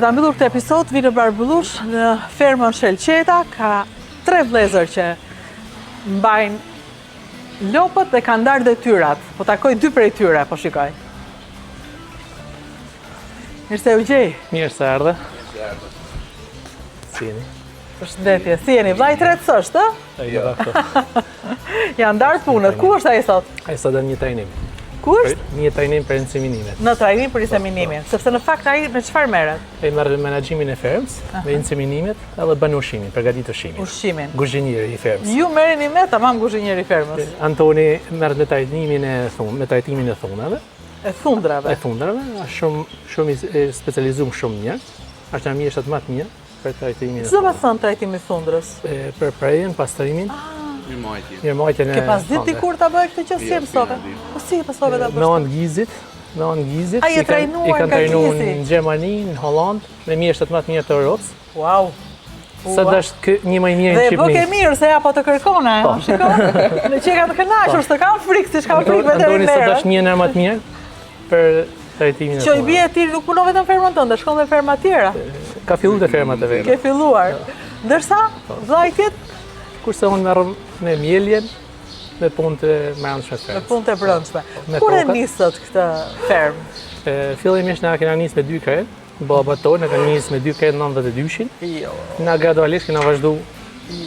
ta mbyllur këtë episod, vi në Barbullush, në fermën Shelqeta, ka 3 vëllezër që mbajnë lopët dhe kanë ndarë detyrat. Po takoj 2 prej tyre, po shikoj. Mirë se u gjej. Mirë se erdhe. Si jeni? Përshëndetje, si jeni? Vllai tretës është, ë? Jo, këto. Janë ndarë punët. Ku është ai sot? Ai sot në një trajnim. Ku është? Një trajnim për inseminimet. Në trajnim për inseminimin. Sepse në fakt ai me çfarë merret? Ai merr menaxhimin e fermës, me inseminimet, edhe bën ushqimin, përgatit ushqimin. Ushqimin. Kuzhinieri i fermës. Ju merreni me tamam kuzhinieri i fermës. Antoni merr me trajtimin e thunave. E thundrave. E thundrave, shumë i specializuar shumë mirë. Është një mjeshtrat më të mirë për trajtimin. Çfarë do të thonë trajtimi i thundrës? Për prejen, pastrimin. Mirëmajtjen e. Ke pas ditë dikur ta bëj këtë që si e mësove? Po si e mësove ta bësh? Me anë Gizit. Ai e trajnuar nga I kanë trajnuar Gizi? në Gjermani, në Holland, me mjeshtrat më të mirë të Europës. Wow. Sa dash një më i mirë në Dhe Shqipëri. bëke mirë se apo të kërkona, shiko. Në që ka të kënaqur, s'të kam frikë, si s'kam frikë Antoni sa dash veterinare. një në më të mirë për trajtimin e Që i thunave. bie ti nuk punon vetëm fermën tënde, shkon dhe ferma tjera. Ka filluar te fermat e vetë. Ke filluar. Ndërsa vllai tjetër Kurse unë merr me mieljen, me punë të brendshme të në fermës. punë të brendshme. Me Kur e tokat. nisët këtë fermë? Fillimisht na kena nisë me 2 krejt. Baba tonë ka nisë me 2 krejt 92-shin. Jo. Na gradualisht kena vazhdu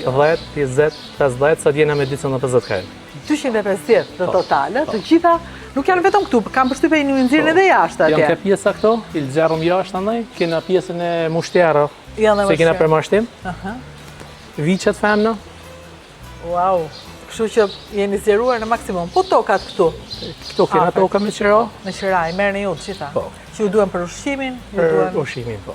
10, 20, 50, sa jena me 250 krejt. 250 në total, të gjitha nuk janë vetëm këtu, kam përshtypjen një nxirrin edhe jashtë Janë atje. të pjesa këto, i lëgjarëm jashtë andaj, kena pjesën e mushtjera, Janë se kena për mashtim, Aha. viqet femna, Wow. Kështu që jeni zgjeruar në maksimum. Po tokat këtu, këto kena Afër. toka me qira, me qiraj, merrni ju të gjitha. Po. Që ju duhen për ushqimin, ju për duhen ushqimin, po.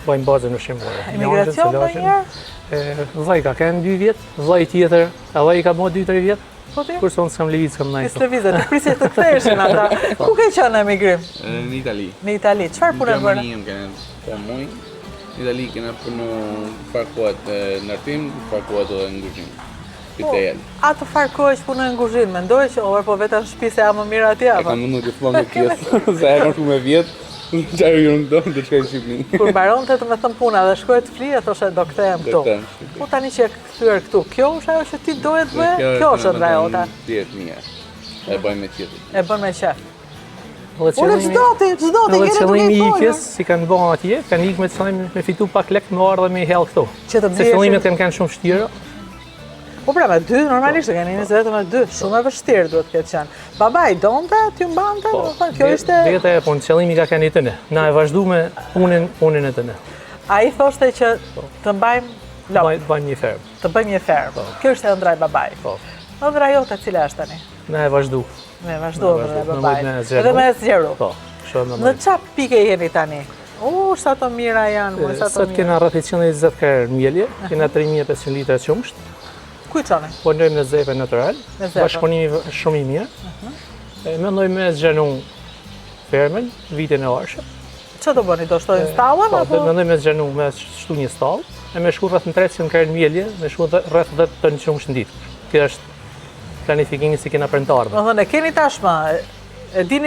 Bojmë bazën ushqimore. emigracion ndonjëherë? Vllai ka kanë 2 vjet, vllai tjetër, edhe ai ka më 2-3 vjet, Po ti? kurse unë s'kam lëviz kam Kës ndaj. lëvizet, të prisje të ktheheshin ata. Ku ke qenë në emigrim? Në Itali. Në Itali. Çfarë punë bëre? Gjermani kena po muj. Në Itali kena punu farkuat në artim, farkuat edhe në kuzhinë. Pitejal. Atë farë kohë që punoj në kuzhinë, mendoj që po vetëm në shtëpi se jam më mirë atje E apo? kam mundu të thua nga pjesë, se e kam shumë me vjetë, qarë ju nuk do, do të shkaj në Shqipëni. Kur mbaronte të më thënë puna dhe shkoj të fli, e thoshe do kthehem këtu. kthehem në Shqipëri. Po tani që e kthyer këtu, kjo është ajo që ti doje të bëje? Kjo është ëndra jote. Djetë mija. E bëjmë me tjetër. E bën me qef. Edhe Unë çdo ti, edhe keni duke qëllimi i i folur. ikjes, si kanë bën atje, kanë ikë me qëllim me fitu pak lek më ardhe me i hell këtu. Që të Se blihesh. fillimet kanë shumë vështira. Po pra me 2, normalisht keni nisë vetëm me 2. Shumë e vështirë duhet të ketë qenë. Babai donte, ty mbante, do të thonë kjo ishte. Vete e punë, qëllimi ka kanë i tëne. Na e vazhdu me punën e tëne. Ai thoshte që të mbajmë lop, Bajnë një fermë. të bëjmë një fermë. Kjo ishte ëndra e babait. Po. Ëndra jote cila është tani? Na e vazhdu. Me vazhdo ëndra e vazhdo, babait. me zgjeru. Edhe me zgjeru. Po, shumë Në çfarë pike jeni tani? Sa të mira janë, sa të Sot mira. kena rreth 120 krerë mielje, kena 3500 litra qumsht, Ku i çoni? punojmë në zepe natyral, Në zepe. bashkëpunimi shumë i mirë. Mendoj me zgjanu fermën vitin e arshëm. Çfarë do bëni? Do shtojnë stallën Po, apo? mendoj me zgjanu me shtu një stall, e me shku rreth 300 krerë mielje, me shku rreth 10 ton qumsht në ditë. Kjo është planifikimi si kena për në të ardhmen. Do thonë e keni tashmë, e dini